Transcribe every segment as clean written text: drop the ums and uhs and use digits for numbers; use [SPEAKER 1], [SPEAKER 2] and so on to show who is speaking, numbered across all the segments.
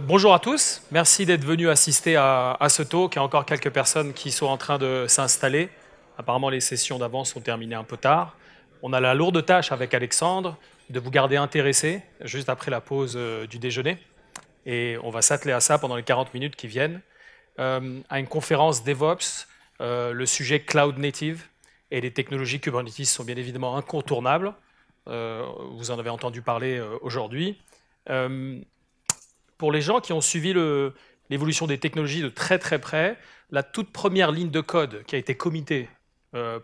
[SPEAKER 1] Bonjour à tous, merci d'être venus assister à ce talk. Il y a encore quelques personnes qui sont en train de s'installer. Apparemment, les sessions d'avant sont terminées un peu tard. On a la lourde tâche avec Alexandre de vous garder intéressés juste après la pause du déjeuner. Et on va s'atteler à ça pendant les 40 minutes qui viennent. À une conférence DevOps, le sujet Cloud Native et les technologies Kubernetes sont bien évidemment incontournables. Vous en avez entendu parler aujourd'hui. Pour les gens qui ont suivi l'évolution des technologies de très très près, la toute première ligne de code qui a été committée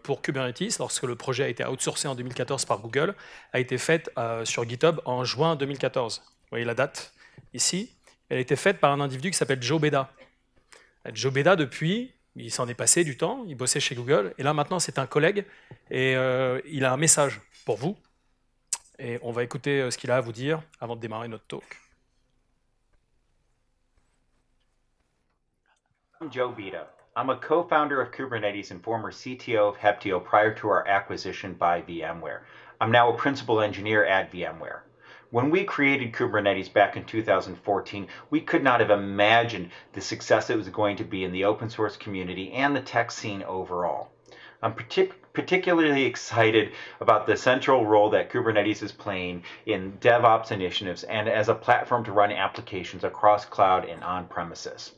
[SPEAKER 1] pour Kubernetes, lorsque le projet a été outsourcé en 2014 par Google, a été faite sur GitHub en juin 2014. Vous voyez la date ici. Elle a été faite par un individu qui s'appelle Joe Beda. Joe Beda, depuis, il s'en est passé du temps, il bossait chez Google, et là maintenant c'est un collègue, et il a un message pour vous. Et on va écouter ce qu'il a à vous dire avant de démarrer notre talk.
[SPEAKER 2] I'm Joe Beda. I'm a co-founder of Kubernetes and former CTO of Heptio prior to our acquisition by VMware. I'm now a principal engineer at VMware. When we created Kubernetes back in 2014, we could not have imagined the success it was going to be in the open source community and the tech scene overall. I'm particularly excited about the central role that Kubernetes is playing in DevOps initiatives and as a platform to run applications across cloud and on-premises.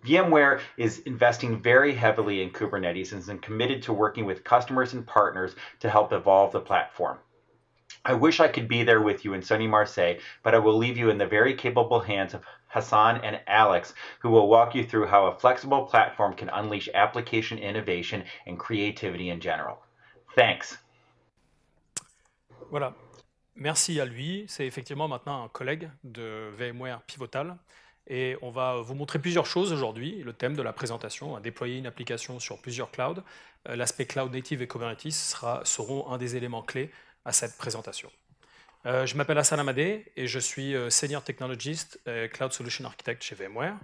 [SPEAKER 2] VMware is investing very heavily in Kubernetes and is committed to working with customers and partners to help evolve the platform. I wish I could be there with you in sunny Marseille, but I will leave you in the very capable hands of Hassan and Alex, who will walk you through how a flexible platform can unleash application innovation and creativity in general. Thanks.
[SPEAKER 1] Voilà. Merci à lui. C'est effectivement maintenant un collègue de VMware Pivotal. Et on va vous montrer plusieurs choses aujourd'hui. Le thème de la présentation, à déployer une application sur plusieurs clouds. L'aspect Cloud Native et Kubernetes seront un des éléments clés à cette présentation. Je m'appelle Hassan Amadé et je suis Senior Technologist et Cloud Solution Architect chez VMware.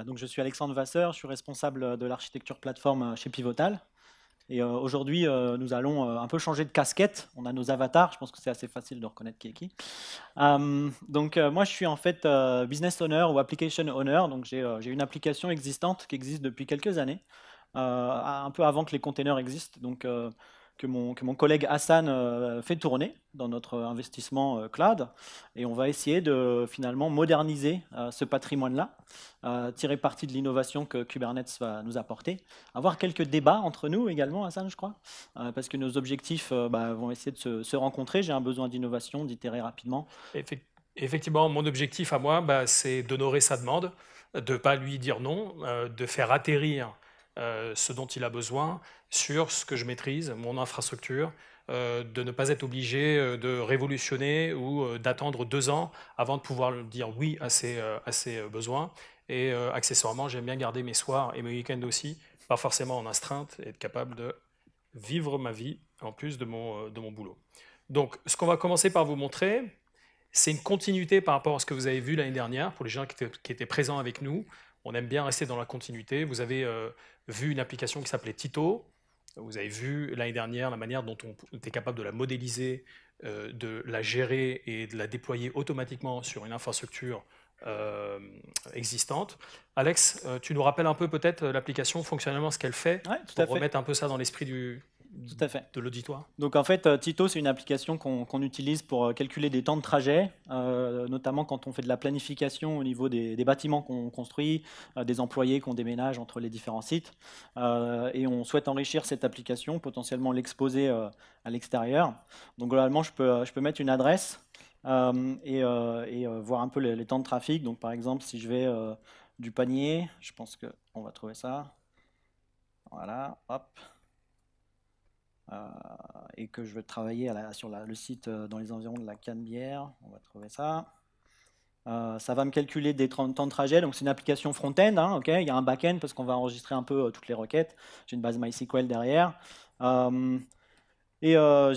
[SPEAKER 3] Donc je suis Alexandre Vasseur, je suis responsable de l'architecture plateforme chez Pivotal. Et aujourd'hui, nous allons un peu changer de casquette. On a nos avatars, je pense que c'est assez facile de reconnaître qui est qui. Moi, je suis en fait business owner ou application owner. Donc j'ai une application existante qui existe depuis quelques années, un peu avant que les containers existent. Donc que mon collègue Hassan fait tourner dans notre investissement cloud. Et on va essayer de finalement moderniser ce patrimoine-là, tirer parti de l'innovation que Kubernetes va nous apporter. Avoir quelques débats entre nous également, Hassan, je crois, parce que nos objectifs vont essayer de se rencontrer. J'ai un besoin d'innovation, d'itérer rapidement.
[SPEAKER 1] Effectivement, mon objectif à moi, c'est d'honorer sa demande, de ne pas lui dire non, de faire atterrir ce dont il a besoin sur ce que je maîtrise, mon infrastructure, de ne pas être obligé de révolutionner ou d'attendre 2 ans avant de pouvoir dire oui à ses besoins. Et accessoirement, j'aime bien garder mes soirs et mes week-ends aussi, pas forcément en astreinte, et être capable de vivre ma vie en plus de mon boulot. Donc, ce qu'on va commencer par vous montrer, c'est une continuité par rapport à ce que vous avez vu l'année dernière, pour les gens qui étaient présents avec nous. On aime bien rester dans la continuité. Vous avez vu une application qui s'appelait Tito. Vous avez vu l'année dernière la manière dont on était capable de la modéliser, de la gérer et de la déployer automatiquement sur une infrastructure existante. Alex, tu nous rappelles un peu peut-être l'application, fonctionnellement ce qu'elle fait, pour remettre un peu ça dans l'esprit de l'auditoire.
[SPEAKER 3] Donc en fait, Tito, c'est une application qu'on utilise pour calculer des temps de trajet, notamment quand on fait de la planification au niveau des bâtiments qu'on construit, des employés qu'on déménage entre les différents sites. Et on souhaite enrichir cette application, potentiellement l'exposer à l'extérieur. Donc globalement, je peux mettre une adresse et voir un peu les temps de trafic. Donc par exemple, si je vais du Panier, je pense qu'on va trouver ça. Voilà, hop. Et que je veux travailler sur le site dans les environs de la Canebière, on va trouver ça. Ça va me calculer des temps de trajet, donc c'est une application front-end, hein, okay. Il y a un back-end parce qu'on va enregistrer un peu toutes les requêtes. J'ai une base MySQL derrière. J'ai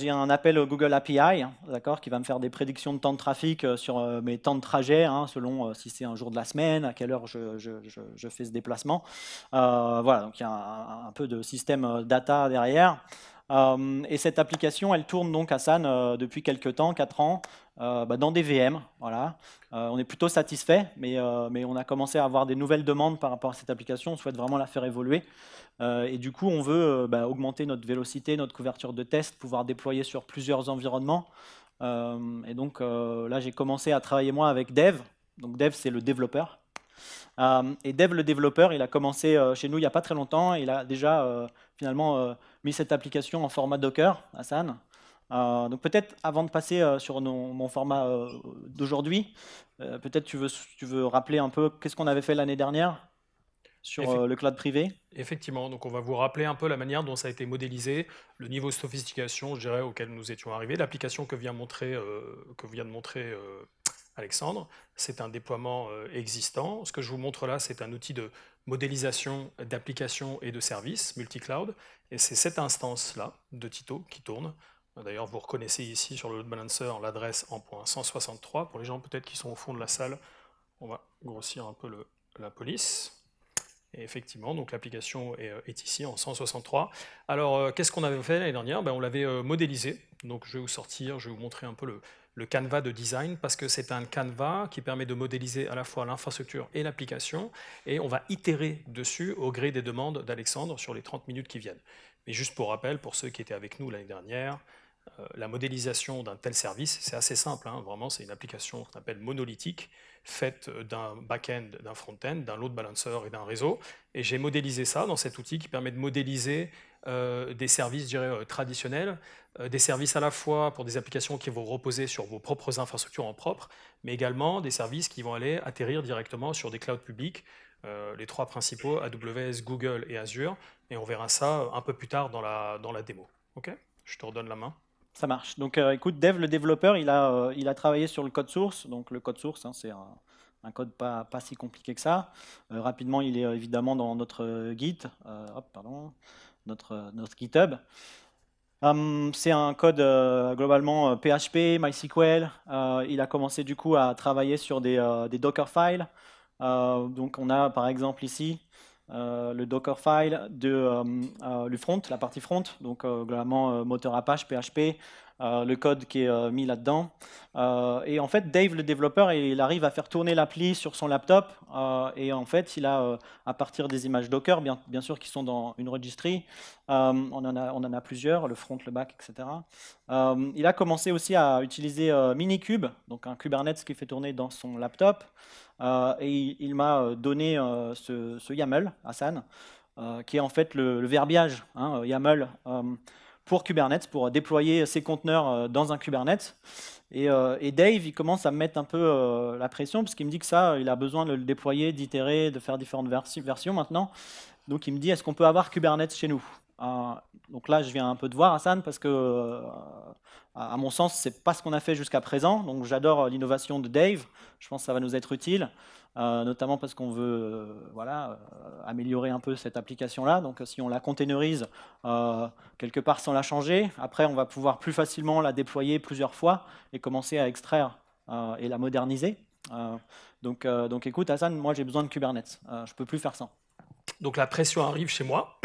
[SPEAKER 3] un appel Google API, d'accord, qui va me faire des prédictions de temps de trafic sur mes temps de trajet, hein, selon si c'est un jour de la semaine, à quelle heure je fais ce déplacement. Voilà, donc il y a un peu de système data derrière. Et cette application, elle tourne donc, Hassan, depuis quelques temps, 4 ans, dans des VM. Voilà. On est plutôt satisfait, mais on a commencé à avoir des nouvelles demandes par rapport à cette application. On souhaite vraiment la faire évoluer. Et du coup, on veut augmenter notre vélocité, notre couverture de test, pouvoir déployer sur plusieurs environnements. Et donc là, j'ai commencé à travailler moi avec Dev. Donc Dev, c'est le développeur. Et Dev, le développeur, il a commencé chez nous il n'y a pas très longtemps. Il a déjà finalement mis cette application en format Docker, Hassan. Donc peut-être avant de passer sur mon format d'aujourd'hui, peut-être tu veux rappeler un peu qu'est-ce qu'on avait fait l'année dernière sur le cloud privé.
[SPEAKER 1] Effectivement, donc on va vous rappeler un peu la manière dont ça a été modélisé, le niveau de sophistication, je dirais, auquel nous étions arrivés. L'application que vient de montrer Alexandre, c'est un déploiement existant. Ce que je vous montre là, c'est un outil de modélisation d'applications et de services multi-cloud. Et c'est cette instance-là de Tito qui tourne. D'ailleurs, vous reconnaissez ici sur le load balancer l'adresse en .163. Pour les gens peut-être qui sont au fond de la salle, on va grossir un peu la police. Et effectivement, donc l'application est ici en 163. Alors, qu'est-ce qu'on avait fait l'année dernière? On l'avait modélisé. Donc, je vais vous montrer un peu le canevas de design, parce que c'est un canevas qui permet de modéliser à la fois l'infrastructure et l'application, et on va itérer dessus au gré des demandes d'Alexandre sur les 30 minutes qui viennent. Mais juste pour rappel, pour ceux qui étaient avec nous l'année dernière, la modélisation d'un tel service, c'est assez simple, hein, vraiment, c'est une application qu'on appelle monolithique, faite d'un back-end, d'un front-end, d'un load balancer et d'un réseau. Et j'ai modélisé ça dans cet outil qui permet de modéliser des services, je dirais, traditionnels, des services à la fois pour des applications qui vont reposer sur vos propres infrastructures en propre, mais également des services qui vont aller atterrir directement sur des clouds publics, les 3 principaux, AWS, Google et Azure. Et on verra ça un peu plus tard dans la démo. Ok? Je te redonne la main.
[SPEAKER 3] Ça marche. Donc, écoute, Dev, le développeur, il a travaillé sur le code source. Donc, le code source, hein, c'est un code pas si compliqué que ça. Rapidement, il est évidemment dans notre Git, notre GitHub. C'est un code globalement PHP, MySQL. Il a commencé du coup à travailler sur des Dockerfiles. Donc, on a par exemple ici le Dockerfile du front, la partie front, donc globalement moteur Apache, PHP, le code qui est mis là-dedans. Et en fait, Dave, le développeur, il arrive à faire tourner l'appli sur son laptop. Et en fait, il a, à partir des images Docker, bien sûr, qui sont dans une registry, on en a plusieurs, le front, le back, etc. Il a commencé aussi à utiliser Minikube, donc un Kubernetes qui fait tourner dans son laptop. Et il m'a donné ce YAML, Hassan, qui est en fait le verbiage, hein, YAML, pour Kubernetes, pour déployer ses conteneurs dans un Kubernetes. Et Dave, il commence à me mettre un peu la pression, parce qu'il me dit que ça, il a besoin de le déployer, d'itérer, de faire différentes versions maintenant. Donc il me dit, est-ce qu'on peut avoir Kubernetes chez nous? Donc là, je viens un peu de voir, Hassan, parce que, à mon sens, c'est pas ce qu'on a fait jusqu'à présent. Donc j'adore l'innovation de Dave. Je pense que ça va nous être utile, notamment parce qu'on veut améliorer un peu cette application-là. Donc si on la containerise quelque part sans la changer, après on va pouvoir plus facilement la déployer plusieurs fois et commencer à extraire et la moderniser. Donc écoute, Hassan, moi j'ai besoin de Kubernetes. Je peux plus faire ça.
[SPEAKER 1] Donc la pression arrive chez moi.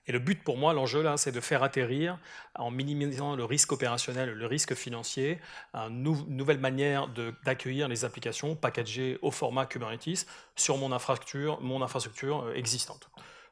[SPEAKER 1] Et le but pour moi, l'enjeu là, c'est de faire atterrir, en minimisant le risque opérationnel, le risque financier, une nouvelle manière d'accueillir les applications packagées au format Kubernetes sur mon infrastructure existante.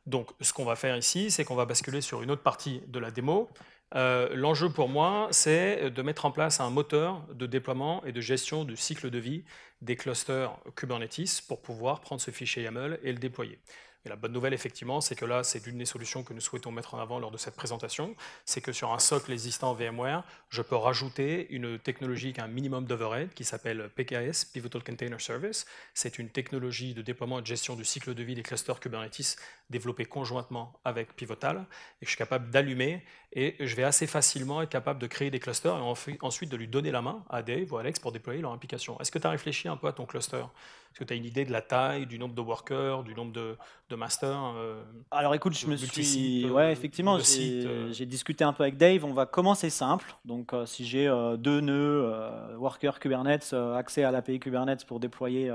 [SPEAKER 1] Donc ce qu'on va faire ici, c'est qu'on va basculer sur une autre partie de la démo. L'enjeu pour moi, c'est de mettre en place un moteur de déploiement et de gestion du cycle de vie des clusters Kubernetes pour pouvoir prendre ce fichier YAML et le déployer. Et la bonne nouvelle, effectivement, c'est que là, c'est l'une des solutions que nous souhaitons mettre en avant lors de cette présentation, c'est que sur un socle existant VMware, je peux rajouter une technologie qui a un minimum d'overhead qui s'appelle PKS, Pivotal Container Service. C'est une technologie de déploiement et de gestion du cycle de vie des clusters Kubernetes développée conjointement avec Pivotal, et que je suis capable d'allumer, et je vais assez facilement être capable de créer des clusters et ensuite de lui donner la main à Dave ou à Alex pour déployer leur application. Est-ce que tu as réfléchi un peu à ton cluster? Est-ce que tu as une idée de la taille, du nombre de workers, du nombre de masters?
[SPEAKER 3] Alors écoute, effectivement, j'ai discuté un peu avec Dave. On va commencer simple. Donc si j'ai 2 nœuds, workers Kubernetes, accès à l'API Kubernetes pour déployer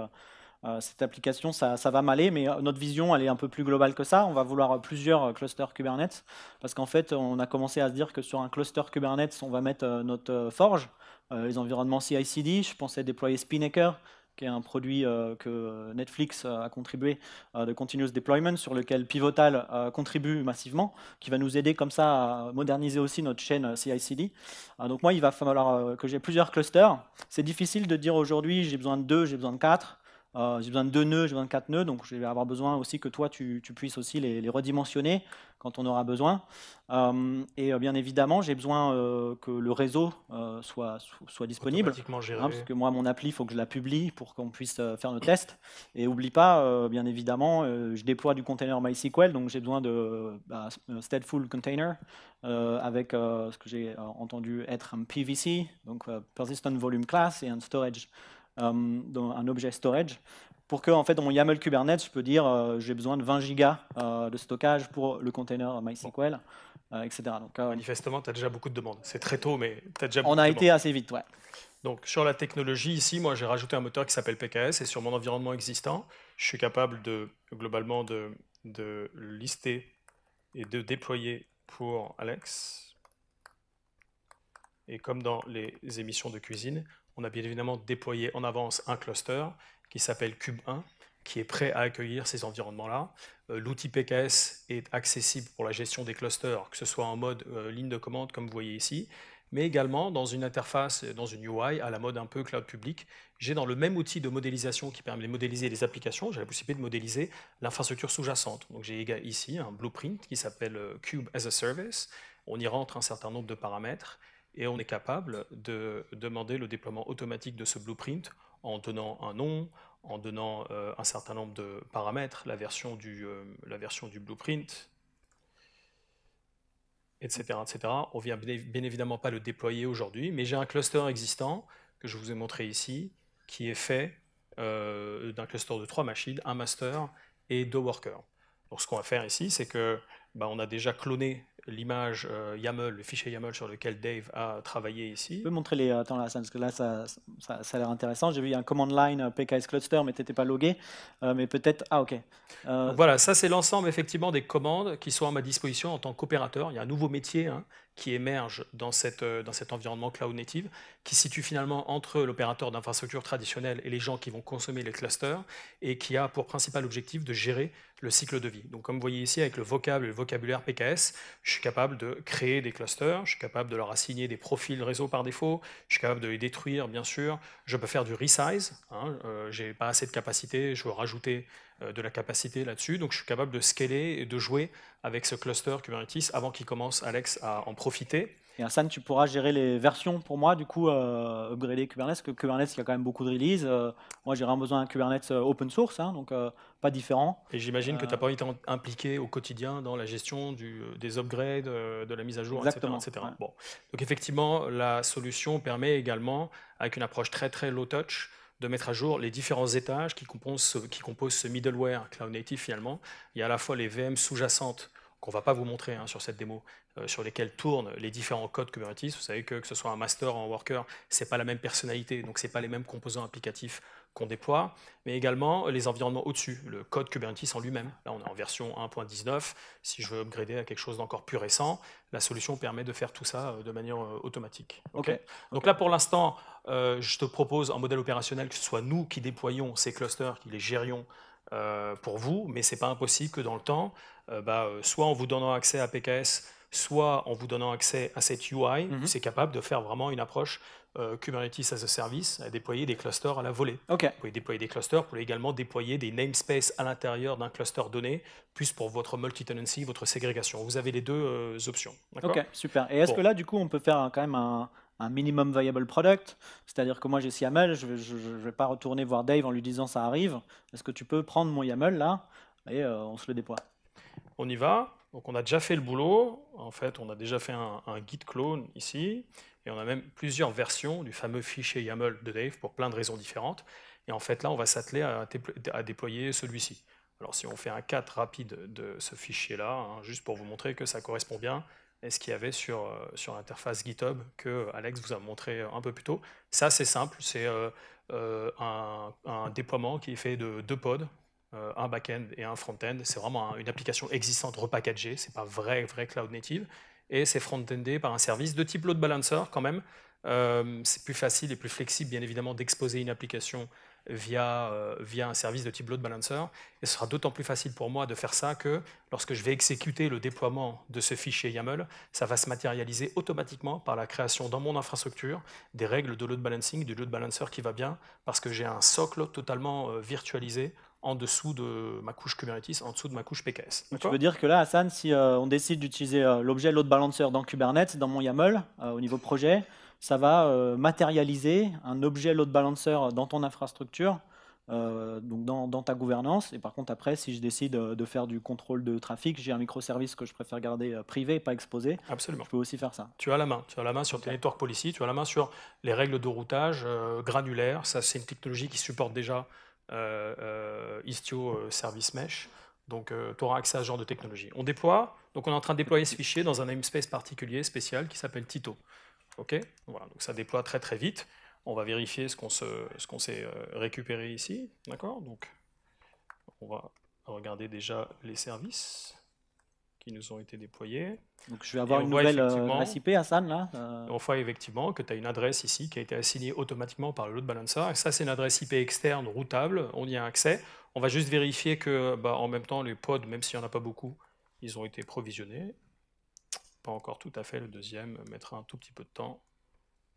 [SPEAKER 3] cette application, ça va m'aller, mais notre vision, elle est un peu plus globale que ça. On va vouloir plusieurs clusters Kubernetes, parce qu'en fait, on a commencé à se dire que sur un cluster Kubernetes, on va mettre notre Forge, les environnements CI/CD. Je pensais déployer Spinnaker, qui est un produit que Netflix a contribué de continuous deployment, sur lequel Pivotal contribue massivement, qui va nous aider comme ça à moderniser aussi notre chaîne CI/CD. Donc moi, il va falloir que j'ai plusieurs clusters. C'est difficile de dire aujourd'hui, j'ai besoin de 2, j'ai besoin de 4. J'ai besoin de 2 nœuds, j'ai besoin de 4 nœuds, donc je vais avoir besoin aussi que toi, tu puisses aussi les redimensionner quand on aura besoin. Et bien évidemment, j'ai besoin que le réseau soit disponible,
[SPEAKER 1] Automatiquement géré.
[SPEAKER 3] parce que moi, mon appli, il faut que je la publie pour qu'on puisse faire nos tests. Et oublie pas, bien évidemment, je déploie du container MySQL, donc j'ai besoin de stateful container avec ce que j'ai entendu être un PVC, donc Persistent Volume Class, et un storage, un objet storage, pour que en fait, dans mon YAML Kubernetes, je peux dire j'ai besoin de 20 gigas de stockage pour le container MySQL, etc. Donc,
[SPEAKER 1] Manifestement, tu as déjà beaucoup de demandes. C'est très tôt, mais tu as déjà beaucoup
[SPEAKER 3] on
[SPEAKER 1] de
[SPEAKER 3] a
[SPEAKER 1] demandes.
[SPEAKER 3] été assez vite, ouais.
[SPEAKER 1] Donc, sur la technologie, ici, moi, j'ai rajouté un moteur qui s'appelle PKS, et sur mon environnement existant, je suis capable globalement de lister et de déployer pour Alex. Et comme dans les émissions de cuisine, on a bien évidemment déployé en avance un cluster qui s'appelle Kube1, qui est prêt à accueillir ces environnements-là. L'outil PKS est accessible pour la gestion des clusters, que ce soit en mode ligne de commande, comme vous voyez ici, mais également dans une interface, dans une UI à la mode un peu cloud public. J'ai dans le même outil de modélisation qui permet de modéliser les applications, j'ai la possibilité de modéliser l'infrastructure sous-jacente. Donc j'ai ici un blueprint qui s'appelle Kube as a Service. On y rentre un certain nombre de paramètres et on est capable de demander le déploiement automatique de ce blueprint en donnant un nom, en donnant un certain nombre de paramètres, la version du blueprint, etc., etc. On ne vient bien évidemment pas le déployer aujourd'hui, mais j'ai un cluster existant que je vous ai montré ici, qui est fait d'un cluster de 3 machines, un master et 2 workers. Donc ce qu'on va faire ici, c'est que on a déjà cloné l'image YAML, le fichier YAML sur lequel Dave a travaillé ici.
[SPEAKER 3] Tu peux montrer les... Attends, là, parce que là, ça a l'air intéressant. J'ai vu, il y a un command line PKS cluster, mais tu n'étais pas logué. Mais peut-être... Ah, OK.
[SPEAKER 1] Donc voilà, ça c'est l'ensemble effectivement des commandes qui sont à ma disposition en tant qu'opérateur. Il y a un nouveau métier qui émerge dans cet environnement cloud native, qui situe finalement entre l'opérateur d'infrastructure traditionnelle et les gens qui vont consommer les clusters, et qui a pour principal objectif de gérer le cycle de vie. Donc comme vous voyez ici, avec le vocable et le vocabulaire PKS, je suis capable de créer des clusters, je suis capable de leur assigner des profils réseau par défaut, je suis capable de les détruire, bien sûr, je peux faire du resize, je n'ai pas assez de capacité, je veux rajouter de la capacité là-dessus, donc je suis capable de scaler et de jouer avec ce cluster Kubernetes avant qu'il commence, Alex, à en profiter.
[SPEAKER 3] Et Hassan, tu pourras gérer les versions pour moi, du coup, upgrader Kubernetes, parce que Kubernetes, il y a quand même beaucoup de releases. Moi, j'ai vraiment besoin d'un Kubernetes open source, donc pas différent.
[SPEAKER 1] Et j'imagine que tu n'as pas été impliqué au quotidien dans la gestion des upgrades, de la mise à jour,
[SPEAKER 3] Exactement,
[SPEAKER 1] etc.
[SPEAKER 3] ouais.
[SPEAKER 1] Bon. Donc effectivement, la solution permet également, avec une approche très très low touch, de mettre à jour les différents étages qui composent ce middleware cloud native finalement. Il y a à la fois les VM sous-jacentes qu'on ne va pas vous montrer sur cette démo, sur lesquelles tournent les différents codes Kubernetes. Vous savez que ce soit un master ou un worker, ce n'est pas la même personnalité, donc ce n'est pas les mêmes composants applicatifs qu'on déploie, mais également les environnements au-dessus, le code Kubernetes en lui-même. Là, on est en version 1.19. Si je veux upgrader à quelque chose d'encore plus récent, la solution permet de faire tout ça de manière automatique. Okay. Donc là, pour l'instant, je te propose en modèle opérationnel que ce soit nous qui déployons ces clusters, qui les gérions pour vous, mais ce n'est pas impossible que dans le temps, soit en vous donnant accès à PKS, soit en vous donnant accès à cette UI, c'est capable de faire vraiment une approche Kubernetes as a service, à déployer des clusters à la volée. Vous pouvez déployer des clusters, vous pouvez également déployer des namespaces à l'intérieur d'un cluster donné, plus pour votre multi-tenancy, votre ségrégation. Vous avez les deux options.
[SPEAKER 3] Ok, super. Et est-ce que là, du coup, on peut faire quand même un minimum viable product, c'est-à-dire que moi j'ai ce YAML, je ne vais pas retourner voir Dave en lui disant ça arrive. Est-ce que tu peux prendre mon YAML là et on se le déploie?
[SPEAKER 1] On y va. Donc on a déjà fait le boulot. En fait, on a déjà fait un git clone ici. Et on a même plusieurs versions du fameux fichier YAML de Dave pour plein de raisons différentes. Et en fait, là, on va s'atteler à déployer celui-ci. Alors si on fait un cat rapide de ce fichier-là, juste pour vous montrer que ça correspond bien à ce qu'il y avait sur l'interface GitHub que Alex vous a montré un peu plus tôt. Ça, c'est simple. C'est un déploiement qui est fait de 2 pods, un back-end et un front-end. C'est vraiment une application existante repackagée, ce n'est pas vrai cloud native. Et c'est front-endé par un service de type load balancer quand même. C'est plus facile et plus flexible, bien évidemment, d'exposer une application via un service de type load balancer. Et ce sera d'autant plus facile pour moi de faire ça que lorsque je vais exécuter le déploiement de ce fichier YAML, ça va se matérialiser automatiquement par la création dans mon infrastructure des règles de load balancing, du load balancer qui va bien, parce que j'ai un socle totalement virtualisé en dessous de ma couche Kubernetes, en dessous de ma couche PKS.
[SPEAKER 3] Tu veux dire que là, Hassan, si on décide d'utiliser l'objet load balancer dans Kubernetes, dans mon YAML, au niveau projet, ça va matérialiser un objet load balancer dans ton infrastructure, donc dans ta gouvernance. Et par contre, après, si je décide de faire du contrôle de trafic, j'ai un microservice que je préfère garder privé, pas exposé.
[SPEAKER 1] Absolument.
[SPEAKER 3] Je peux aussi faire ça.
[SPEAKER 1] Tu as la main sur tes network policy, tu as la main sur les règles de routage granulaires. Ça, c'est une technologie qui supporte déjà Istio Service Mesh. Donc, tu auras accès à ce genre de technologie. On déploie, donc on est en train de déployer ce fichier dans un namespace particulier, spécial, qui s'appelle Tito. Ok, voilà, donc ça déploie très très vite. On va vérifier ce qu'on s'est récupéré ici, d'accord? Donc, on va regarder déjà les services qui nous ont été déployés.
[SPEAKER 3] Donc, je vais avoir une nouvelle adresse IP, Hassan, là.
[SPEAKER 1] On voit effectivement que tu as une adresse ici qui a été assignée automatiquement par le load balancer. Et ça, c'est une adresse IP externe routable. On y a accès. On va juste vérifier que, en même temps, les pods, même s'il n'y en a pas beaucoup, ils ont été provisionnés. Pas encore tout à fait. Le deuxième mettra un tout petit peu de temps.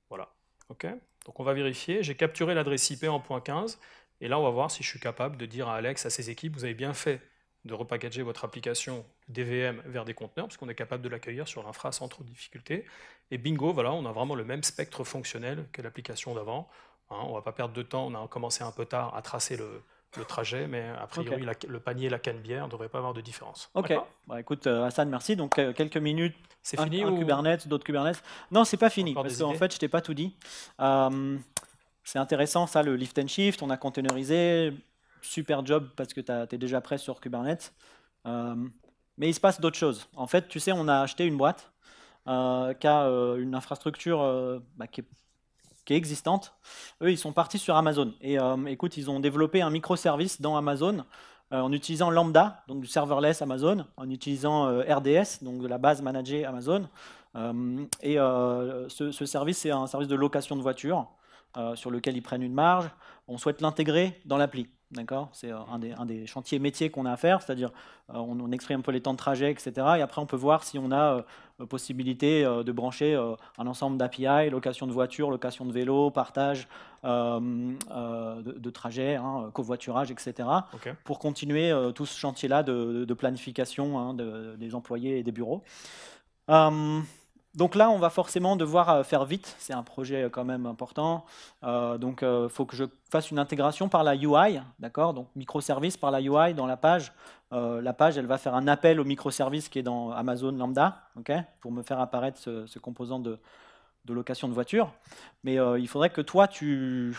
[SPEAKER 1] Voilà. OK. Donc, on va vérifier. J'ai capturé l'adresse IP en .15. Et là, on va voir si je suis capable de dire à Alex, à ses équipes, vous avez bien fait de repackager votre application DVM vers des conteneurs, parce qu'on est capable de l'accueillir sur l'infra sans trop de difficultés. Et bingo, voilà, on a vraiment le même spectre fonctionnel que l'application d'avant. Hein, on ne va pas perdre de temps, on a commencé un peu tard à tracer le trajet, mais a priori, le panier et la canne-bière ne devraient pas avoir de différence.
[SPEAKER 3] Ok, écoute Hassan, merci. Donc quelques minutes,
[SPEAKER 1] c'est fini
[SPEAKER 3] un Kubernetes, d'autres Kubernetes. Non, c'est pas fini, parce qu'en fait, je t'ai pas tout dit. C'est intéressant, ça, le lift and shift, on a containerisé. Super job parce que tu es déjà prêt sur Kubernetes. Mais il se passe d'autres choses. En fait, tu sais, on a acheté une boîte qui a une infrastructure qui est existante. Eux, ils sont partis sur Amazon. Et écoute, ils ont développé un microservice dans Amazon en utilisant Lambda, donc du serverless Amazon, en utilisant RDS, donc de la base managée Amazon. Ce service, c'est un service de location de voitures sur lequel ils prennent une marge. On souhaite l'intégrer dans l'appli. D'accord, c'est un des chantiers métiers qu'on a à faire, c'est-à-dire on exprime un peu les temps de trajet, etc. Et après, on peut voir si on a possibilité de brancher un ensemble d'API, location de voiture, location de vélo, partage de trajet, covoiturage, etc.
[SPEAKER 1] Okay.
[SPEAKER 3] Pour continuer tout ce chantier-là de planification des employés et des bureaux. Donc là, on va forcément devoir faire vite. C'est un projet quand même important. Donc, il faut que je fasse une intégration par la UI, d'accord? Donc, microservice par la UI dans la page. La page, elle va faire un appel au microservice qui est dans Amazon Lambda, okay, pour me faire apparaître ce composant de location de voiture. Mais il faudrait que toi, tu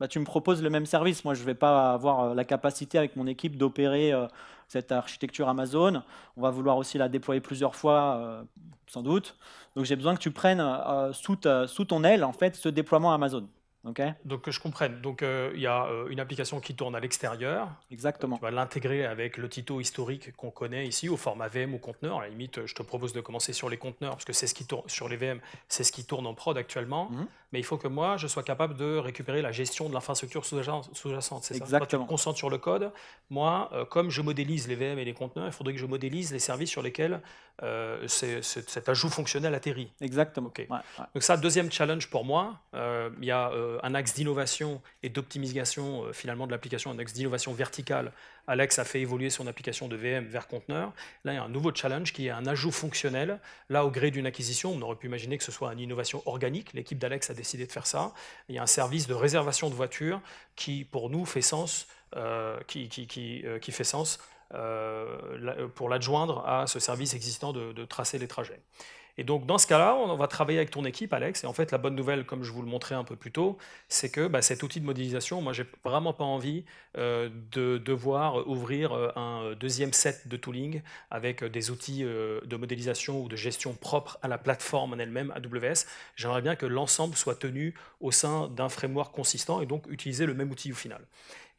[SPEAKER 3] me proposes le même service. Moi, je ne vais pas avoir la capacité avec mon équipe d'opérer cette architecture Amazon. On va vouloir aussi la déployer plusieurs fois, sans doute. Donc, j'ai besoin que tu prennes sous ton aile, en fait, ce déploiement Amazon. Okay.
[SPEAKER 1] Donc, que je comprenne. Donc, il y a une application qui tourne à l'extérieur.
[SPEAKER 3] Exactement.
[SPEAKER 1] Tu vas l'intégrer avec le Tito historique qu'on connaît ici, au format VM ou conteneur. À la limite, je te propose de commencer sur les conteneurs, parce que c'est ce qui tourne sur les VM, c'est ce qui tourne en prod actuellement. Mais il faut que moi, je sois capable de récupérer la gestion de l'infrastructure sous-jacente. C'est ça.
[SPEAKER 3] Exactement.
[SPEAKER 1] Quand tu te concentres sur le code, moi, comme je modélise les VM et les conteneurs, il faudrait que je modélise les services sur lesquels cet ajout fonctionnel atterrit.
[SPEAKER 3] Exactement.
[SPEAKER 1] Okay.
[SPEAKER 3] Ouais.
[SPEAKER 1] Donc ça, deuxième challenge pour moi, il y a un axe d'innovation et d'optimisation finalement de l'application, un axe d'innovation verticale. Alex a fait évoluer son application de VM vers conteneur. Là, il y a un nouveau challenge qui est un ajout fonctionnel. Là, au gré d'une acquisition, on aurait pu imaginer que ce soit une innovation organique. L'équipe d'Alex a décidé de faire ça. Il y a un service de réservation de voitures qui, pour nous, fait sens, qui fait sens pour l'adjoindre à ce service existant de tracer les trajets. Et donc, dans ce cas-là, on va travailler avec ton équipe, Alex. Et en fait, la bonne nouvelle, comme je vous le montrais un peu plus tôt, c'est que cet outil de modélisation, moi, j'ai vraiment pas envie de devoir ouvrir un deuxième set de tooling avec des outils de modélisation ou de gestion propres à la plateforme en elle-même, AWS. J'aimerais bien que l'ensemble soit tenu au sein d'un framework consistant et donc utiliser le même outil au final.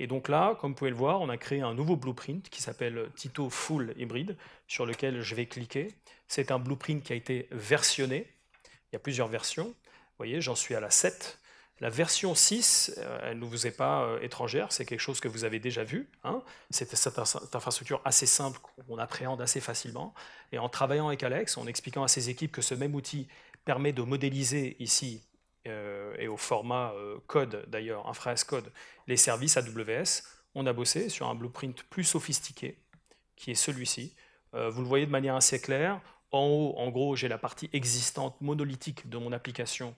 [SPEAKER 1] Et donc là, comme vous pouvez le voir, on a créé un nouveau blueprint qui s'appelle Tito Full Hybrid, sur lequel je vais cliquer. C'est un blueprint qui a été versionné. Il y a plusieurs versions. Vous voyez, j'en suis à la 7. La version 6, elle ne vous est pas étrangère, c'est quelque chose que vous avez déjà vu. Hein. C'est cette infrastructure assez simple qu'on appréhende assez facilement. Et en travaillant avec Alex, en expliquant à ses équipes que ce même outil permet de modéliser ici, et au format code d'ailleurs, infra as code, les services AWS, on a bossé sur un blueprint plus sophistiqué, qui est celui-ci. Vous le voyez de manière assez claire. En haut, en gros, j'ai la partie existante monolithique de mon application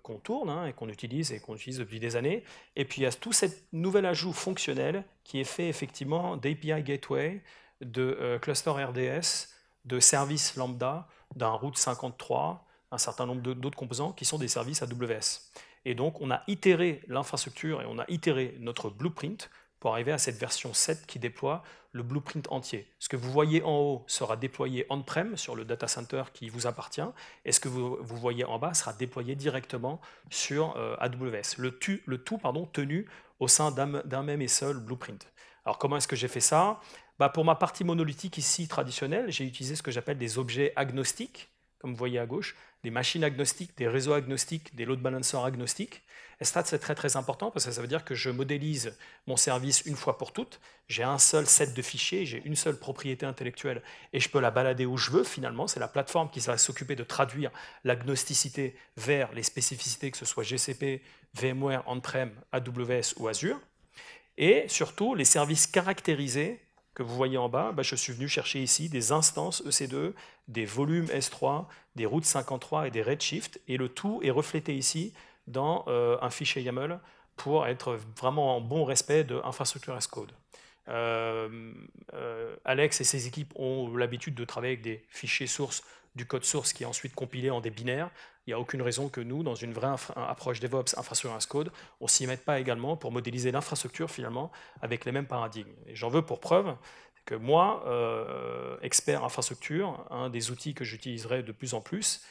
[SPEAKER 1] qu'on tourne et qu'on utilise depuis des années. Et puis il y a tout cet nouvel ajout fonctionnel qui est fait effectivement d'API Gateway, de cluster RDS, de services lambda, d'un route 53, un certain nombre d'autres composants qui sont des services AWS. Et donc on a itéré l'infrastructure et on a itéré notre blueprint pour arriver à cette version 7 qui déploie le blueprint entier. Ce que vous voyez en haut sera déployé on-prem sur le data center qui vous appartient, et ce que vous voyez en bas sera déployé directement sur AWS. Le tout tenu au sein d'un même et seul blueprint. Alors comment est-ce que j'ai fait ça? Pour ma partie monolithique ici traditionnelle, j'ai utilisé ce que j'appelle des objets agnostiques, comme vous voyez à gauche, des machines agnostiques, des réseaux agnostiques, des load balancers agnostiques. Et ça, c'est très très important parce que ça veut dire que je modélise mon service une fois pour toutes. J'ai un seul set de fichiers, j'ai une seule propriété intellectuelle et je peux la balader où je veux finalement. C'est la plateforme qui va s'occuper de traduire l'agnosticité vers les spécificités, que ce soit GCP, VMware, On-Prem, AWS ou Azure. Et surtout, les services caractérisés que vous voyez en bas, je suis venu chercher ici des instances EC2, des volumes S3, des routes 53 et des Redshift, et le tout est reflété ici dans un fichier YAML pour être vraiment en bon respect de infrastructure as code. Alex et ses équipes ont l'habitude de travailler avec des fichiers sources, du code source qui est ensuite compilé en des binaires. Il n'y a aucune raison que nous, dans une vraie approche DevOps, infrastructure as code, on ne s'y mette pas également pour modéliser l'infrastructure finalement avec les mêmes paradigmes. Et j'en veux pour preuve que moi, expert infrastructure, un des outils que j'utiliserai de plus en plus,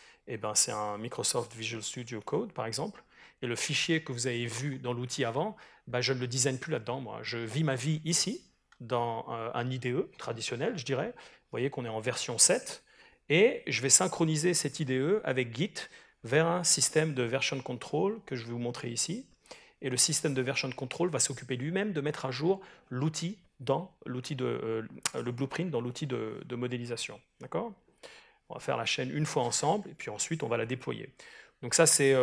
[SPEAKER 1] c'est un Microsoft Visual Studio Code, par exemple. Et le fichier que vous avez vu dans l'outil avant, je ne le design plus là-dedans, moi. Je vis ma vie ici, dans un IDE traditionnel, je dirais. Vous voyez qu'on est en version 7. Et je vais synchroniser cet IDE avec Git vers un système de version control que je vais vous montrer ici. Et le système de version control va s'occuper lui-même de mettre à jour l'outil dans le blueprint dans l'outil de modélisation. D'accord? On va faire la chaîne une fois ensemble, et puis ensuite on va la déployer. Donc ça, c'est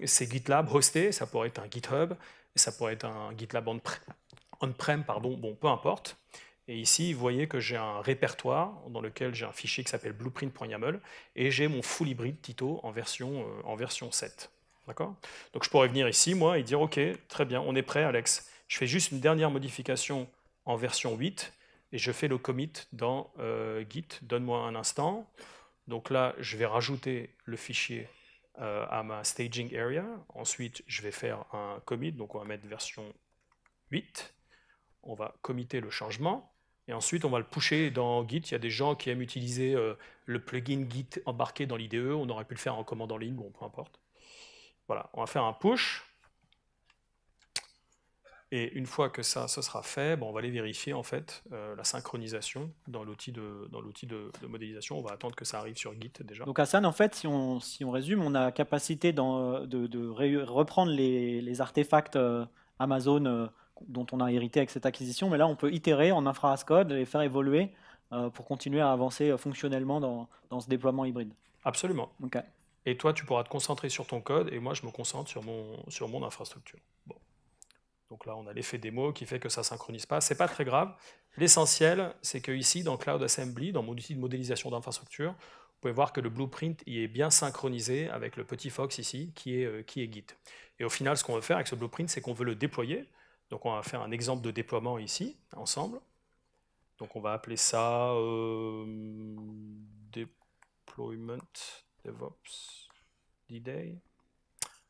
[SPEAKER 1] GitLab hosté, ça pourrait être un GitHub, et ça pourrait être un GitLab on-prem, bon, peu importe. Et ici, vous voyez que j'ai un répertoire dans lequel j'ai un fichier qui s'appelle blueprint.yaml, et j'ai mon full hybrid Tito en version 7. D'accord? Donc je pourrais venir ici, moi, et dire, OK, très bien, on est prêt, Alex. Je fais juste une dernière modification en version 8, et je fais le commit dans Git. Donne-moi un instant. Donc là, je vais rajouter le fichier à ma staging area. Ensuite, je vais faire un commit, donc on va mettre version 8. On va committer le changement. Et ensuite, on va le pusher dans Git. Il y a des gens qui aiment utiliser le plugin Git embarqué dans l'IDE. On aurait pu le faire en commande en ligne, bon, peu importe. Voilà, on va faire un push. Et une fois que ça sera fait, on va aller vérifier en fait la synchronisation dans l'outil de modélisation. On va attendre que ça arrive sur Git déjà.
[SPEAKER 3] Donc Hassan, en fait, si on résume, on a capacité de reprendre les artefacts Amazon dont on a hérité avec cette acquisition, mais là on peut itérer en infra as code et faire évoluer pour continuer à avancer fonctionnellement dans ce déploiement hybride.
[SPEAKER 1] Absolument.
[SPEAKER 3] Okay.
[SPEAKER 1] Et toi, tu pourras te concentrer sur ton code et moi je me concentre sur mon infrastructure. Bon. Donc là, on a l'effet démo qui fait que ça ne synchronise pas. Ce n'est pas très grave. L'essentiel, c'est que ici, dans Cloud Assembly, dans mon outil de modélisation d'infrastructure, vous pouvez voir que le blueprint y est bien synchronisé avec le petit Fox ici, qui est Git. Et au final, ce qu'on veut faire avec ce blueprint, c'est qu'on veut le déployer. Donc on va faire un exemple de déploiement ici, ensemble. Donc on va appeler ça deployment Deployment DevOps D-Day.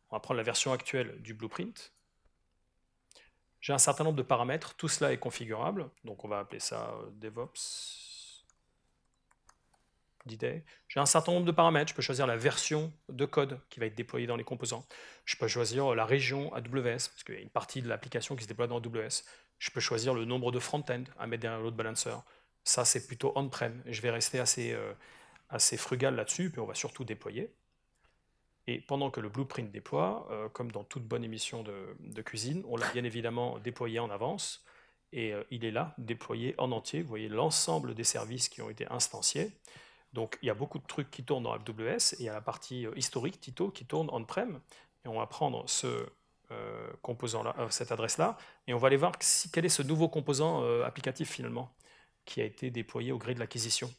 [SPEAKER 1] On va prendre la version actuelle du blueprint. J'ai un certain nombre de paramètres, tout cela est configurable, donc on va appeler ça DevOps D-Day. J'ai un certain nombre de paramètres, je peux choisir la version de code qui va être déployée dans les composants. Je peux choisir la région AWS, parce qu'il y a une partie de l'application qui se déploie dans AWS. Je peux choisir le nombre de front-end à mettre derrière load balancer. Ça, c'est plutôt on-prem. Je vais rester assez frugal là-dessus, puis on va surtout déployer. Et pendant que le blueprint déploie, comme dans toute bonne émission de cuisine, on l'a bien évidemment déployé en avance. Et il est là, déployé en entier. Vous voyez l'ensemble des services qui ont été instanciés. Donc il y a beaucoup de trucs qui tournent dans AWS. Et il y a la partie historique, Tito, qui tourne on-prem. Et on va prendre ce composant-là, cette adresse-là, et on va aller voir quel est ce nouveau composant applicatif finalement, qui a été déployé au gré de l'acquisition.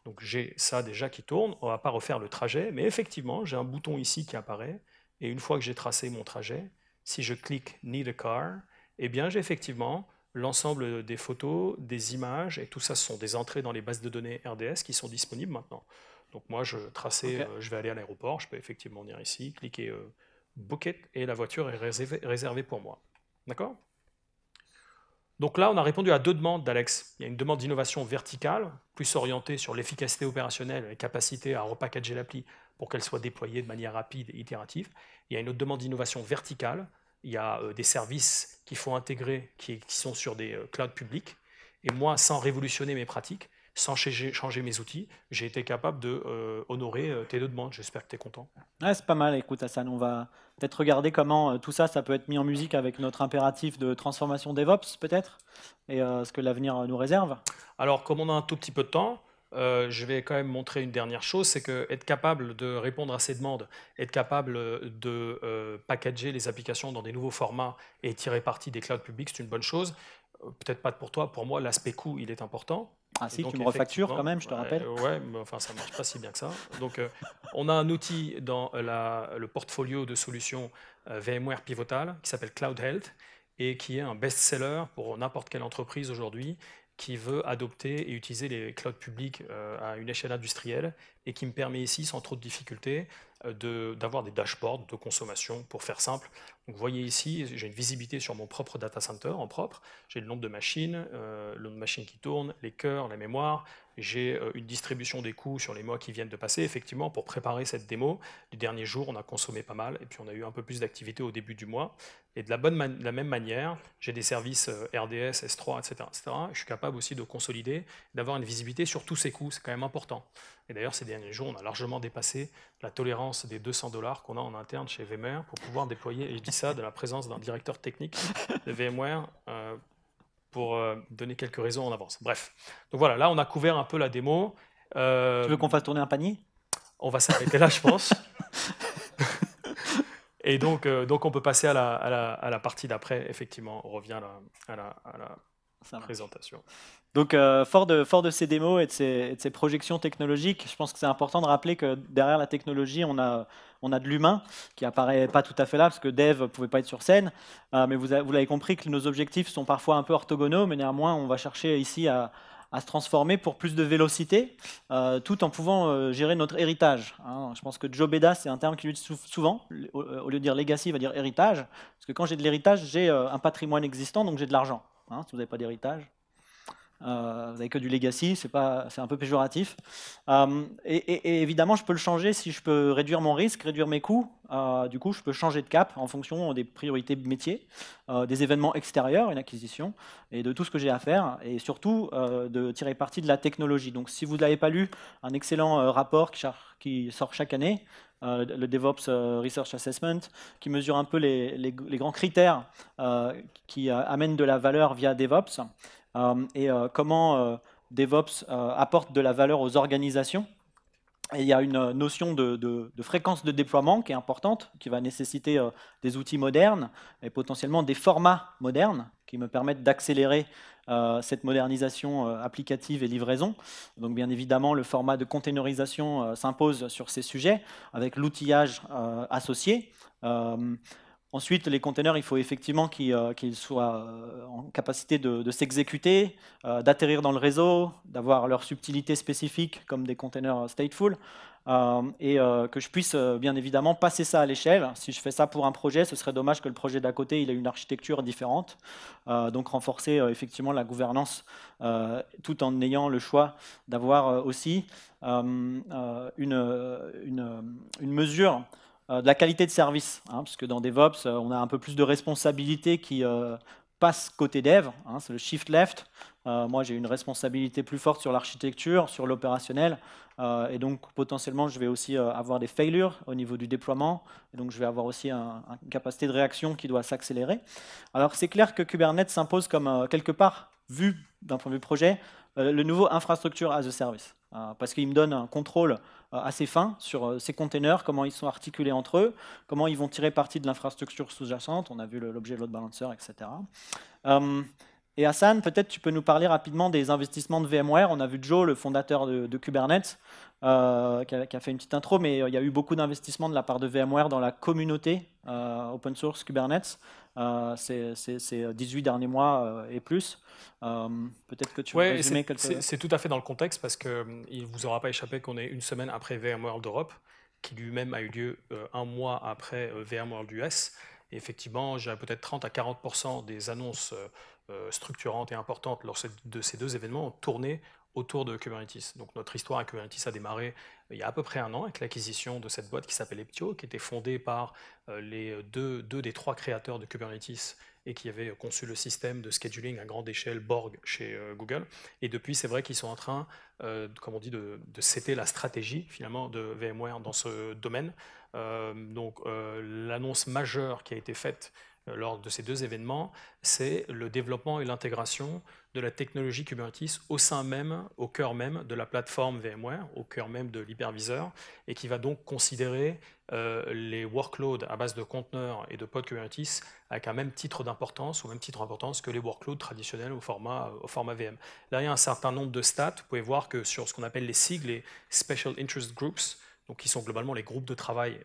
[SPEAKER 1] Donc j'ai ça déjà qui tourne, on ne va pas refaire le trajet, mais effectivement, j'ai un bouton ici qui apparaît, et une fois que j'ai tracé mon trajet, si je clique « Need a car », eh bien j'ai effectivement l'ensemble des photos, des images, et tout ça, ce sont des entrées dans les bases de données RDS qui sont disponibles maintenant. Donc moi, je vais aller à l'aéroport, je peux effectivement venir ici, cliquer « Book it », et la voiture est réservée pour moi. D'accord ? Donc là, on a répondu à deux demandes d'Alex. Il y a une demande d'innovation verticale, plus orientée sur l'efficacité opérationnelle, les capacités à repackager l'appli pour qu'elle soit déployée de manière rapide et itérative. Il y a une autre demande d'innovation verticale. Il y a des services qu'il faut intégrer qui sont sur des clouds publics. Et moi, sans révolutionner mes pratiques, sans changer mes outils, j'ai été capable de honorer tes deux demandes. J'espère que tu es content.
[SPEAKER 3] Ouais, c'est pas mal. Écoute, Hassan, on va peut-être regarder comment tout ça, ça peut être mis en musique avec notre impératif de transformation DevOps, peut-être, et ce que l'avenir nous réserve.
[SPEAKER 1] Alors, comme on a un tout petit peu de temps, je vais quand même montrer une dernière chose, c'est qu'être capable de répondre à ces demandes, être capable de packager les applications dans des nouveaux formats et tirer parti des clouds publics, c'est une bonne chose. Peut-être pas pour toi, pour moi, l'aspect coût, il est important.
[SPEAKER 3] Ah si, tu me refactures quand même, je te rappelle.
[SPEAKER 1] Ouais, mais enfin, ça ne marche pas si bien que ça. Donc, on a un outil dans le portfolio de solutions VMware Pivotal qui s'appelle Cloud Health et qui est un best-seller pour n'importe quelle entreprise aujourd'hui qui veut adopter et utiliser les clouds publics à une échelle industrielle et qui me permet ici, sans trop de difficultés, d'avoir des dashboards de consommation, pour faire simple. Donc, vous voyez ici, j'ai une visibilité sur mon propre data center en propre. J'ai le nombre de machines qui tournent, les cœurs, la mémoire. J'ai une distribution des coûts sur les mois qui viennent de passer. Effectivement, pour préparer cette démo, du dernier jour, on a consommé pas mal et puis on a eu un peu plus d'activité au début du mois. Et de la même manière, j'ai des services RDS, S3, etc., etc. Je suis capable aussi de consolider, d'avoir une visibilité sur tous ces coûts. C'est quand même important. Et d'ailleurs, ces derniers jours, on a largement dépassé la tolérance des $200 qu'on a en interne chez VMware pour pouvoir déployer, et je dis ça de la présence d'un directeur technique de VMware pour donner quelques raisons en avance. Bref, donc voilà, là on a couvert un peu la démo.
[SPEAKER 3] Tu veux qu'on fasse tourner un panier ?
[SPEAKER 1] On va s'arrêter là, je pense. Et donc on peut passer à la partie d'après. Effectivement, on revient à la présentation.
[SPEAKER 3] Donc, fort de ces démos et de ces projections technologiques, je pense que c'est important de rappeler que derrière la technologie, on a de l'humain qui apparaît pas tout à fait là, parce que Dev ne pouvait pas être sur scène. Mais vous l'avez compris que nos objectifs sont parfois un peu orthogonaux, mais néanmoins, on va chercher ici à se transformer pour plus de vélocité, tout en pouvant gérer notre héritage. Hein. Je pense que Joe Beda, c'est un terme qu'il utilise souvent. Au lieu de dire legacy, il va dire héritage. Parce que quand j'ai de l'héritage, j'ai un patrimoine existant, donc j'ai de l'argent. Hein, si vous n'avez pas d'héritage. Vous n'avez que du legacy, c'est un peu péjoratif. Et évidemment, je peux le changer si je peux réduire mon risque, réduire mes coûts. Du coup, je peux changer de cap en fonction des priorités métiers, des événements extérieurs, une acquisition, et de tout ce que j'ai à faire, et surtout de tirer parti de la technologie. Donc, si vous n'avez pas lu un excellent rapport qui sort chaque année, le DevOps Research Assessment, qui mesure un peu les grands critères qui amènent de la valeur via DevOps, et comment DevOps apporte de la valeur aux organisations. Et il y a une notion de fréquence de déploiement qui est importante, qui va nécessiter des outils modernes et potentiellement des formats modernes qui me permettent d'accélérer cette modernisation applicative et livraison. Donc bien évidemment, le format de containerisation s'impose sur ces sujets avec l'outillage associé. Ensuite, les containers, il faut effectivement qu'ils soient en capacité de s'exécuter, d'atterrir dans le réseau, d'avoir leur subtilité spécifique comme des containers stateful, et que je puisse bien évidemment passer ça à l'échelle. Si je fais ça pour un projet, ce serait dommage que le projet d'à côté il ait une architecture différente. Donc renforcer effectivement la gouvernance tout en ayant le choix d'avoir aussi une mesure de la qualité de service, parce que dans DevOps, on a un peu plus de responsabilités qui passent côté dev, c'est le shift left. Moi, j'ai une responsabilité plus forte sur l'architecture, sur l'opérationnel, et donc potentiellement, je vais aussi avoir des failures au niveau du déploiement, et donc je vais avoir aussi une capacité de réaction qui doit s'accélérer. Alors, c'est clair que Kubernetes s'impose comme, quelque part, vu d'un point de vue projet, le nouveau infrastructure as a service, parce qu'il me donne un contrôle assez fin sur ces containers, comment ils sont articulés entre eux, comment ils vont tirer parti de l'infrastructure sous-jacente, on a vu l'objet load balancer, etc. Et Hassan, peut-être tu peux nous parler rapidement des investissements de VMware. On a vu Joe, le fondateur de Kubernetes, qui a fait une petite intro, mais il y a eu beaucoup d'investissements de la part de VMware dans la communauté open source Kubernetes ces 18 derniers mois et plus. Peut-être que tu veux résumer quelques...
[SPEAKER 1] C'est tout à fait dans le contexte, parce qu'il ne vous aura pas échappé qu'on est une semaine après VMworld Europe, qui lui-même a eu lieu un mois après VMworld US. Et effectivement, j'ai peut-être 30 à 40% des annonces structurantes et importantes lors de ces deux événements ont tourné autour de Kubernetes. Donc notre histoire à Kubernetes a démarré il y a à peu près un an avec l'acquisition de cette boîte qui s'appelle Heptio, qui était fondée par les deux des trois créateurs de Kubernetes et qui avaient conçu le système de scheduling à grande échelle Borg chez Google. Et depuis, c'est vrai qu'ils sont en train, comme on dit, de setter la stratégie finalement de VMware dans ce domaine. L'annonce majeure qui a été faite lors de ces deux événements, c'est le développement et l'intégration de la technologie Kubernetes au sein même, au cœur même de la plateforme VMware, au cœur même de l'hyperviseur, et qui va donc considérer les workloads à base de conteneurs et de pods Kubernetes avec un même titre d'importance, au même titre d'importance que les workloads traditionnels au format VM. Là, il y a un certain nombre de stats. Vous pouvez voir que sur ce qu'on appelle les SIG, les Special Interest Groups, donc qui sont globalement les groupes de travail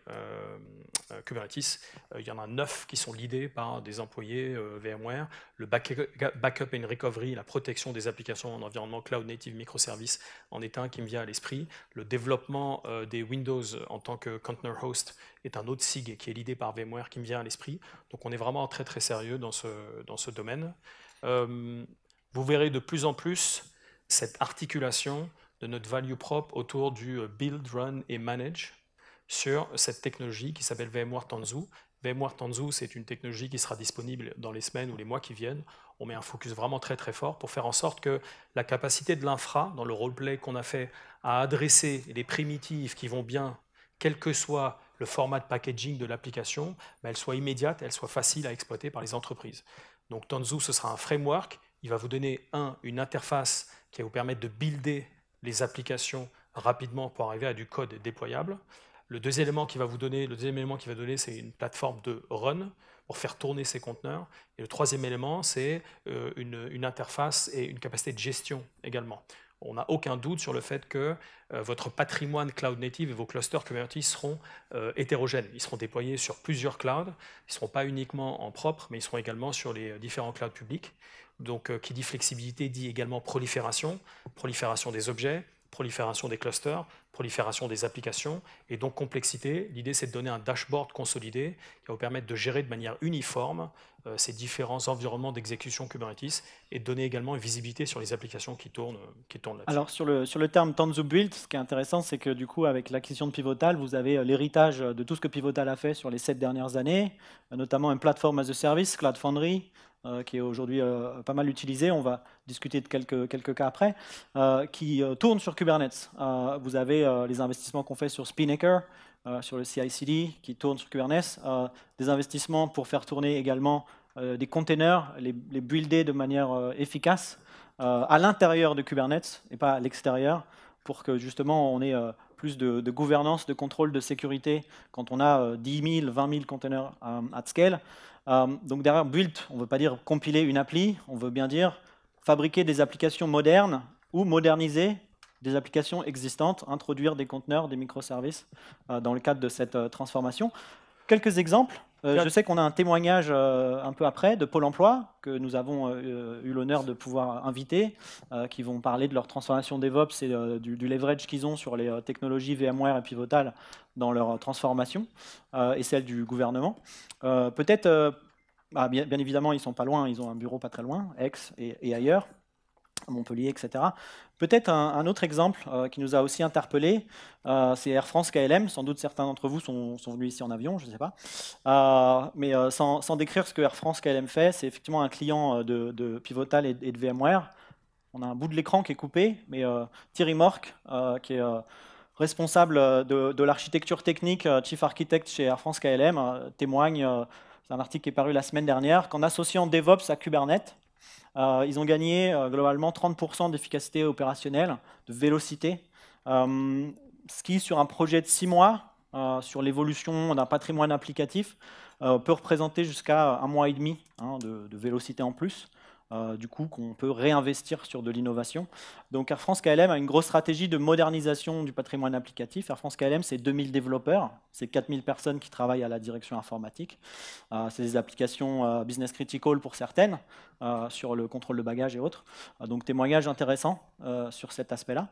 [SPEAKER 1] Kubernetes. Il y en a 9 qui sont leadés par des employés VMware. Le backup and recovery, la protection des applications en environnement cloud native microservices en est un qui me vient à l'esprit. Le développement des Windows en tant que container host est un autre SIG qui est leadé par VMware qui me vient à l'esprit. Donc on est vraiment très très sérieux dans ce domaine. Vous verrez de plus en plus cette articulation de notre value prop autour du build, run et manage sur cette technologie qui s'appelle VMware Tanzu. VMware Tanzu, c'est une technologie qui sera disponible dans les semaines ou les mois qui viennent. On met un focus vraiment très très fort pour faire en sorte que la capacité de l'infra, dans le roleplay qu'on a fait, à adresser les primitives qui vont bien, quel que soit le format de packaging de l'application, elle soit immédiate, elle soit facile à exploiter par les entreprises. Donc Tanzu, ce sera un framework. Il va vous donner une interface qui va vous permettre de builder les applications rapidement pour arriver à du code déployable. Le deuxième élément qu'il va donner, c'est une plateforme de run pour faire tourner ces conteneurs. Et le troisième élément, c'est une interface et une capacité de gestion également. On n'a aucun doute sur le fait que votre patrimoine cloud native et vos clusters Kubernetes seront hétérogènes. Ils seront déployés sur plusieurs clouds. Ils ne seront pas uniquement en propre, mais ils seront également sur les différents clouds publics. Donc, qui dit flexibilité dit également prolifération des objets, prolifération des clusters, prolifération des applications, et donc complexité. L'idée, c'est de donner un dashboard consolidé qui va vous permettre de gérer de manière uniforme ces différents environnements d'exécution Kubernetes et de donner également une visibilité sur les applications qui tournent là-dessus.
[SPEAKER 3] Alors, sur le terme Tanzu Build, ce qui est intéressant, c'est que du coup, avec l'acquisition de Pivotal, vous avez l'héritage de tout ce que Pivotal a fait sur les 7 dernières années, notamment une plateforme as a service, Cloud Foundry, qui est aujourd'hui pas mal utilisé, on va discuter de quelques cas après, qui tourne sur Kubernetes. Vous avez les investissements qu'on fait sur Spinnaker, sur le CI/CD, qui tourne sur Kubernetes, des investissements pour faire tourner également des containers, les builder de manière efficace à l'intérieur de Kubernetes et pas à l'extérieur, pour que justement on ait plus de gouvernance, de contrôle de sécurité quand on a 10 000, 20 000 containers at scale. Donc derrière build, on ne veut pas dire compiler une appli, on veut bien dire fabriquer des applications modernes ou moderniser des applications existantes, introduire des conteneurs, des microservices dans le cadre de cette transformation. Quelques exemples. Je sais qu'on a un témoignage un peu après de Pôle emploi que nous avons eu l'honneur de pouvoir inviter, qui vont parler de leur transformation DevOps et du leverage qu'ils ont sur les technologies VMware et Pivotal dans leur transformation et celle du gouvernement. Peut-être, bien évidemment, ils ne sont pas loin, ils ont un bureau pas très loin, Aix et ailleurs, à Montpellier, etc. Peut-être un autre exemple qui nous a aussi interpellés, c'est Air France KLM. Sans doute certains d'entre vous sont venus ici en avion, je ne sais pas. Mais sans décrire ce que Air France KLM fait, c'est effectivement un client de Pivotal et de VMware. On a un bout de l'écran qui est coupé, mais Thierry Morck, qui est responsable de l'architecture technique, Chief Architect chez Air France KLM, témoigne, c'est un article qui est paru la semaine dernière, qu'en associant DevOps à Kubernetes, ils ont gagné globalement 30% d'efficacité opérationnelle, de vélocité, ce qui, sur un projet de 6 mois, sur l'évolution d'un patrimoine applicatif, peut représenter jusqu'à 1 mois et demi de vélocité en plus. Du coup, qu'on peut réinvestir sur de l'innovation. Donc Air France KLM a une grosse stratégie de modernisation du patrimoine applicatif. Air France KLM, c'est 2000 développeurs, c'est 4000 personnes qui travaillent à la direction informatique. C'est des applications business critical pour certaines, sur le contrôle de bagages et autres. Donc témoignage intéressant sur cet aspect-là,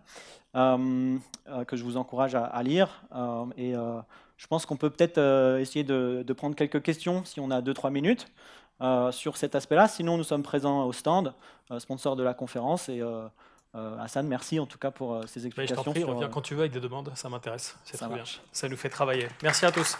[SPEAKER 3] que je vous encourage à lire. Je pense qu'on peut peut-être essayer de prendre quelques questions si on a 2-3 minutes. Sur cet aspect-là. Sinon, nous sommes présents au stand, sponsor de la conférence. Et Hassan, merci en tout cas pour ces explications.
[SPEAKER 1] Je t'en prie, reviens quand tu veux avec des demandes, ça m'intéresse. C'est très bien. Ça nous fait travailler. Merci à tous.